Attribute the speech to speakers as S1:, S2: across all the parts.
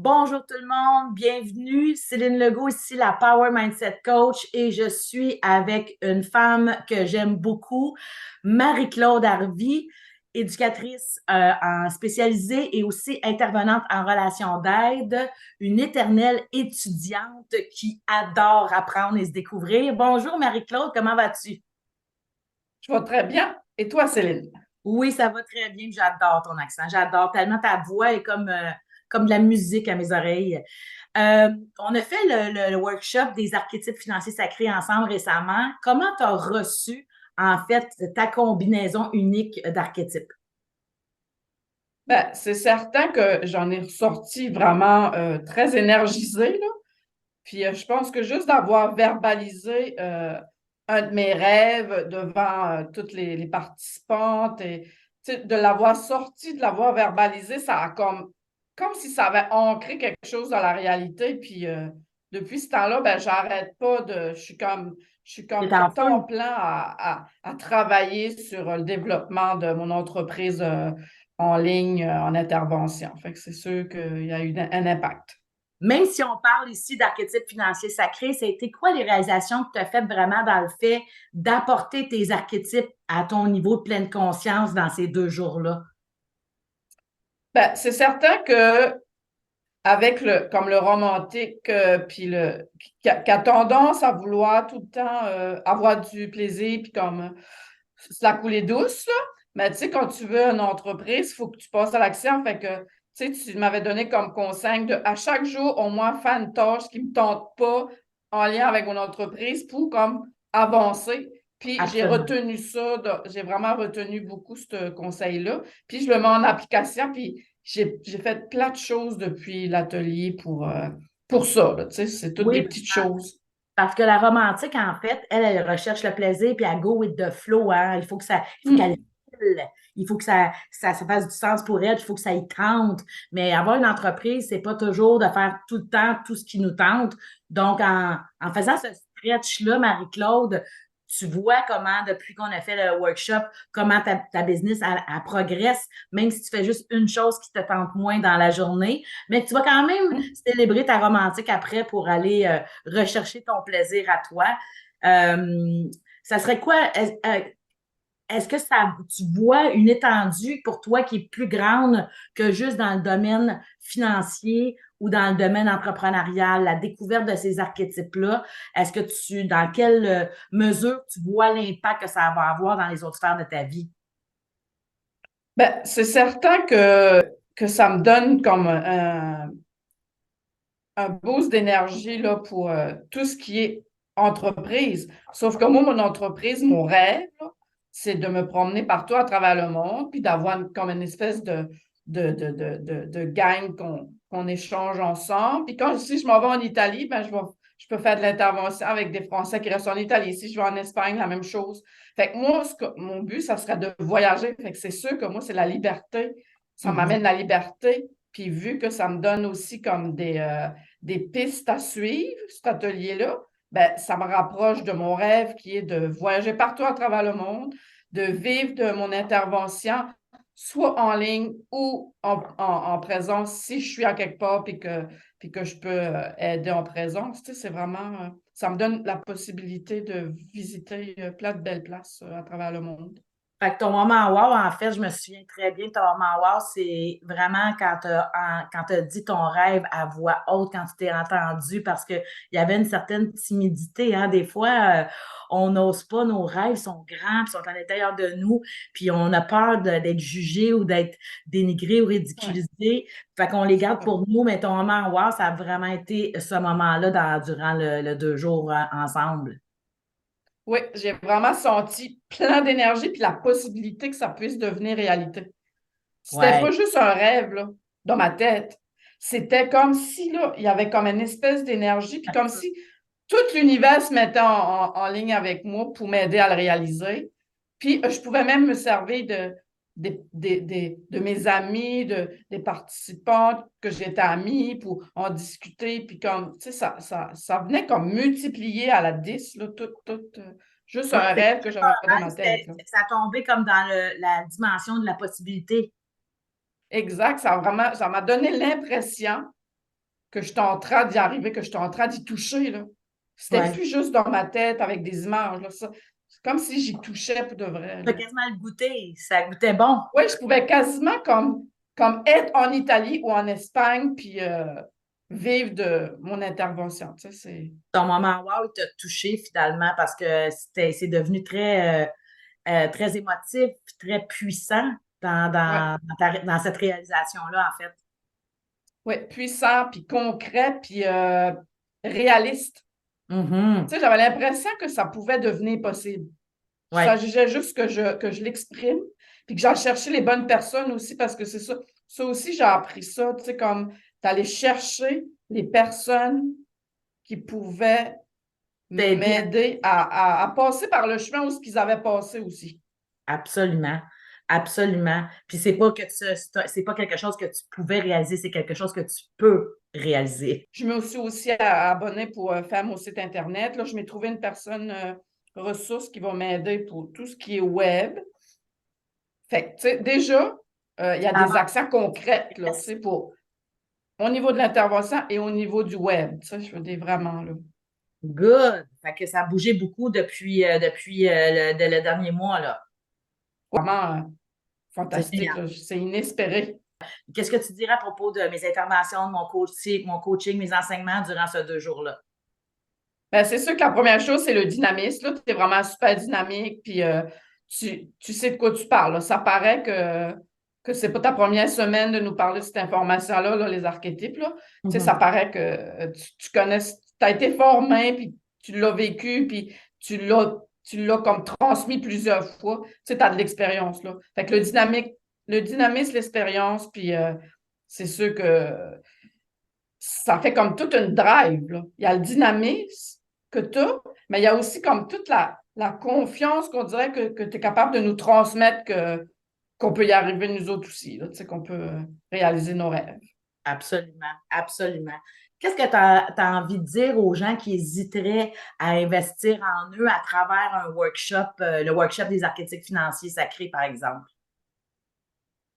S1: Bonjour tout le monde, bienvenue. Céline Legault ici, la Power Mindset Coach, et je suis avec une femme que j'aime beaucoup, Marie-Claude Harvey, éducatrice en spécialisée et aussi intervenante en relation d'aide, une éternelle étudiante qui adore apprendre et se découvrir. Bonjour Marie-Claude, comment vas-tu?
S2: Je vais très bien. Et toi, Céline?
S1: Oui, ça va très bien. J'adore ton accent. J'adore tellement ta voix est comme de la musique à mes oreilles. On a fait le workshop des archétypes financiers sacrés ensemble récemment. Comment tu as reçu, en fait, ta combinaison unique d'archétypes?
S2: Ben, c'est certain que j'en ai ressorti vraiment très énergisée, là. Puis je pense que juste d'avoir verbalisé un de mes rêves devant toutes les participantes et tu sais, de l'avoir sorti, de l'avoir verbalisé, ça a comme si ça avait ancré quelque chose dans la réalité. Puis depuis ce temps-là, ben, j'arrête pas je suis
S1: C'est
S2: comme
S1: en
S2: temps
S1: feu.
S2: plein à travailler sur le développement de mon entreprise en ligne, en intervention. Fait que c'est sûr qu'il y a eu un impact.
S1: Même si on parle ici d'archétypes financiers sacrés, ça a été quoi les réalisations que tu as faites vraiment dans le fait d'apporter tes archétypes à ton niveau de pleine conscience dans ces 2 jours-là?
S2: Ben, c'est certain que avec comme le romantique, puis qui a tendance à vouloir tout le temps avoir du plaisir, puis comme se la couler douce, là. Mais tu sais, quand tu veux une entreprise, il faut que tu passes à l'action. Fait que, tu sais, tu m'avais donné comme conseil de à chaque jour, au moins faire une tâche qui ne me tente pas en lien avec mon entreprise pour comme avancer. Puis j'ai
S1: Absolument.
S2: retenu ça, j'ai vraiment retenu beaucoup ce conseil-là. Puis je le mets en application, puis j'ai fait plein de choses depuis l'atelier pour ça, là, tu sais, c'est toutes des
S1: Oui,
S2: petites choses.
S1: parce que la romantique, en fait, elle recherche le plaisir, puis elle go with the flow, hein. Il faut qu'elle
S2: Hum,
S1: file. Il faut que ça fasse du sens pour elle, il faut que ça y tente. Mais avoir une entreprise, c'est pas toujours de faire tout le temps tout ce qui nous tente. Donc, en faisant ce stretch-là, Marie-Claude, tu vois comment, depuis qu'on a fait le workshop, comment ta business, elle progresse, même si tu fais juste une chose qui te tente moins dans la journée. Mais tu vas quand même
S2: hum.
S1: célébrer ta romantique après pour aller rechercher ton plaisir à toi. Euh, Ça serait quoi? Est-ce que tu vois une étendue pour toi qui est plus grande que juste dans le domaine financier ou dans le domaine entrepreneurial, la découverte de ces archétypes-là? Est-ce que dans quelle mesure tu vois l'impact que ça va avoir dans les autres sphères de ta vie?
S2: Ben, c'est certain que ça me donne comme un boost d'énergie là, pour tout ce qui est entreprise. Sauf que moi, mon entreprise, mon rêve, là, c'est de me promener partout à travers le monde, puis d'avoir comme une espèce de gang qu'on échange ensemble. Puis si je m'en vais en Italie, ben, je peux faire de l'intervention avec des Français qui restent en Italie. Si je vais en Espagne, la même chose. Fait que moi, mon but, ça serait de voyager. Fait que c'est sûr que moi, c'est la liberté. Ça m'amène
S1: Mhm.
S2: la liberté. Puis vu que ça me donne aussi comme des pistes à suivre, cet atelier-là, ben, ça me rapproche de mon rêve qui est de voyager partout à travers le monde, de vivre de mon intervention, soit en ligne ou en présence, si je suis à quelque part puis que je peux aider en présence. Tu sais, c'est vraiment, ça me donne la possibilité de visiter plein de belles places à travers le monde.
S1: Fait que ton moment wow, en fait, je me souviens très bien de ton moment wow, c'est vraiment quand tu as dit ton rêve à voix haute, quand tu t'es entendu, parce qu'il y avait une certaine timidité, hein. Des fois, on n'ose pas, nos rêves sont grands, puis sont à l'intérieur de nous, puis on a peur d'être jugé ou d'être dénigré ou
S2: Ouais,
S1: ridiculisé. Fait qu'on les
S2: c'est
S1: garde
S2: ça.
S1: pour nous, mais ton moment wow, ça a vraiment été ce moment-là durant le 2 jours ensemble.
S2: Oui, j'ai vraiment senti plein d'énergie puis la possibilité que ça puisse devenir réalité. C'était
S1: Ouais.
S2: pas juste un rêve, là, dans ma tête. C'était comme si, là, il y avait comme une espèce d'énergie, puis comme si tout l'univers se mettait en ligne avec moi pour m'aider à le réaliser. Puis, je pouvais même me servir de mes amis, des participants que j'étais amis pour en discuter. Puis, comme, tu sais, ça venait comme multiplier à la 10, là, juste
S1: Oui,
S2: un
S1: c'est
S2: rêve que j'avais dans ma tête, là.
S1: ça tombait comme dans la dimension de la possibilité.
S2: Exact, ça m'a donné l'impression que je suis en train d'y arriver, que je suis en train d'y toucher, là. C'était
S1: Ouais.
S2: plus juste dans ma tête avec des images, là. C'est comme si j'y touchais pour de vrai,
S1: Tu as
S2: là.
S1: quasiment le goûter. Ça goûtait bon.
S2: Oui, je pouvais quasiment comme être en Italie ou en Espagne, puis vivre de mon intervention. Tu sais,
S1: Ton moment wow, il t'a touché finalement parce que c'est devenu très émotif, très puissant
S2: ouais,
S1: dans cette réalisation-là, en fait.
S2: ouais, puissant, puis concret, puis réaliste.
S1: Mhm.
S2: Tu sais, j'avais l'impression que ça pouvait devenir possible. Il
S1: Ouais.
S2: s'agissait juste que je l'exprime, puis que j'aille chercher les bonnes personnes aussi, parce que c'est ça. Ça aussi, j'ai appris ça, tu sais, comme d'aller chercher les personnes qui pouvaient
S1: T'aider
S2: m'aider à passer par le chemin où ce qu'ils avaient passé aussi.
S1: absolument. Absolument. Puis c'est pas que c'est pas quelque chose que tu pouvais réaliser, c'est quelque chose que tu peux réaliser.
S2: Je me suis aussi abonnée pour faire mon site Internet. Là, je m'ai trouvé une personne ressource qui va m'aider pour tout ce qui est web. Fait que, tu sais, déjà, il y a des actions concrètes, là, tu sais, au niveau de l'intervention et au niveau du web. Tu sais, je veux dire vraiment, là.
S1: Good. Fait que ça a bougé beaucoup depuis le dernier mois, là.
S2: Vraiment
S1: C'est
S2: fantastique,
S1: génial.
S2: là. C'est inespéré.
S1: Qu'est-ce que tu dirais à propos de mes interventions, de mon coaching, mes enseignements durant ces 2 jours-là?
S2: Ben, c'est sûr que la première chose, c'est le dynamisme. Tu es vraiment super dynamique, puis tu sais de quoi tu parles, là. Ça paraît que c'est pas ta première semaine de nous parler de cette information-là, là, les archétypes, là. Tu sais, ça
S1: Mhm.
S2: paraît que tu connais, tu as été formé, puis tu l'as vécu, puis tu l'as comme transmis plusieurs fois. Tu sais, tu as de l'expérience, là. Fait que le dynamisme, l'expérience, puis c'est sûr que ça fait comme toute une drive, là. Il y a le dynamisme que tu as, mais il y a aussi comme toute la confiance qu'on dirait que tu es capable de nous transmettre qu'on peut y arriver nous autres aussi, là, tu sais, qu'on peut réaliser nos rêves.
S1: Absolument, absolument. Qu'est-ce que tu as envie de dire aux gens qui hésiteraient à investir en eux à travers un workshop, le workshop des archétypes financiers sacrés, par exemple?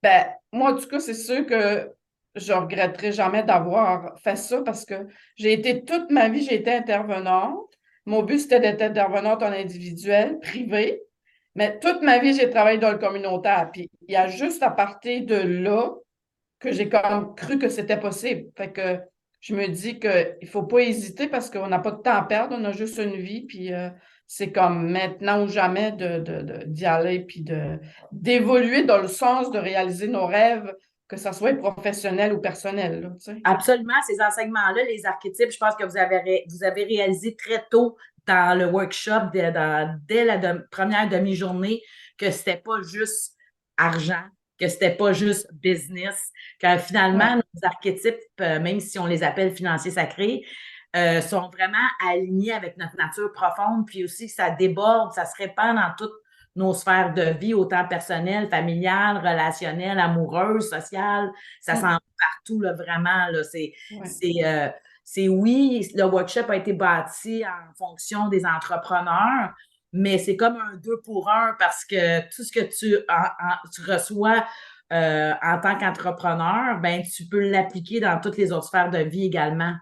S2: Ben, moi, en tout cas, c'est sûr que je regretterai jamais d'avoir fait ça parce que toute ma vie, j'ai été intervenante. Mon but, c'était d'être intervenante en individuel, privé. Mais toute ma vie, j'ai travaillé dans le communautaire. Puis il y a juste à partir de là que j'ai comme cru que c'était possible. Fait que je me dis qu'il ne faut pas hésiter parce qu'on n'a pas de temps à perdre, on a juste une vie, puis c'est comme maintenant ou jamais d'y aller, puis d'évoluer dans le sens de réaliser nos rêves, que ce soit professionnel ou personnel, là, tu sais.
S1: Absolument, ces enseignements-là, les archétypes, je pense que vous avez réalisé très tôt dans le workshop, dès la première demi-journée, que c'était pas juste argent, que c'était pas juste business, que finalement,
S2: Ouais.
S1: nos archétypes, même si on les appelle financiers sacrés, sont vraiment alignés avec notre nature profonde, puis aussi que ça déborde, ça se répand dans toutes nos sphères de vie, autant personnelles, familiales, relationnelles, amoureuses, sociales. Ça s'en
S2: Mm.
S1: va partout, là, vraiment. Là,
S2: Ouais.
S1: c'est, euh, oui, le workshop a été bâti en fonction des entrepreneurs, mais c'est comme un deux pour un parce que tout ce que tu reçois en tant qu'entrepreneur, ben, tu peux l'appliquer dans toutes les autres sphères de vie également.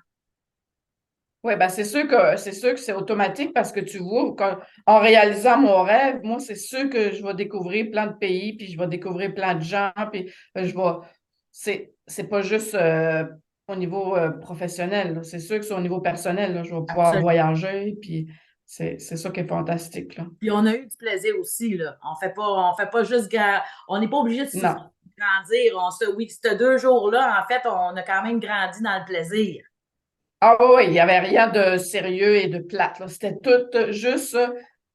S2: Oui, ben c'est sûr que c'est automatique parce que tu vois, en réalisant mon rêve, moi, c'est sûr que je vais découvrir plein de pays, puis je vais découvrir plein de gens, puis je vais. C'est pas juste au niveau professionnel, là. C'est sûr que c'est au niveau personnel, là. Je vais pouvoir
S1: Absolument.
S2: voyager, puis c'est ça qui est fantastique, là.
S1: Puis on a eu du plaisir aussi, là. On fait pas juste, on n'est pas obligé de souffrir,
S2: Non.
S1: de grandir. Oui, ces 2 jours-là, en fait, on a quand même grandi dans le plaisir.
S2: Ah oui, oui, il n'y avait rien de sérieux et de plate, là. C'était tout juste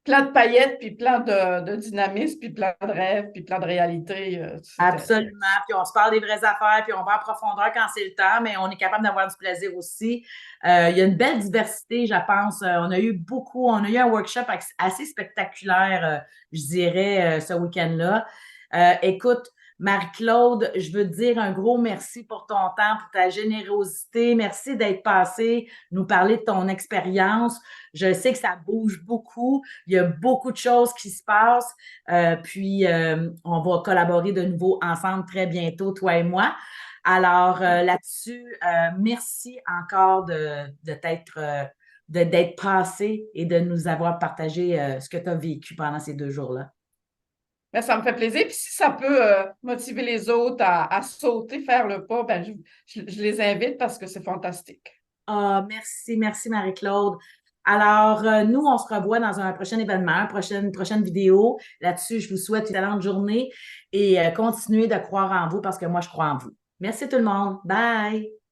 S2: plein de paillettes, puis plein de dynamisme, puis plein de rêves, puis plein de réalités.
S1: Absolument. Puis on se parle des vraies affaires, puis on va en profondeur quand c'est le temps, mais on est capable d'avoir du plaisir aussi. Il y a une belle diversité, je pense. On a eu un workshop assez spectaculaire, je dirais, ce week-end-là. Écoute, Marie-Claude, je veux te dire un gros merci pour ton temps, pour ta générosité. Merci d'être passée, nous parler de ton expérience. Je sais que ça bouge beaucoup. Il y a beaucoup de choses qui se passent. Puis, on va collaborer de nouveau ensemble très bientôt, toi et moi. Alors là-dessus, merci encore d'être passé et de nous avoir partagé ce que tu as vécu pendant ces 2 jours-là.
S2: Ben, ça me fait plaisir. Puis si ça peut motiver les autres à sauter, faire le pas, ben, je les invite parce que c'est fantastique.
S1: Ah, merci Marie-Claude. Alors, nous, on se revoit dans un prochain événement, prochaine vidéo. Là-dessus, je vous souhaite une excellente journée et continuez de croire en vous parce que moi, je crois en vous. Merci tout le monde. Bye!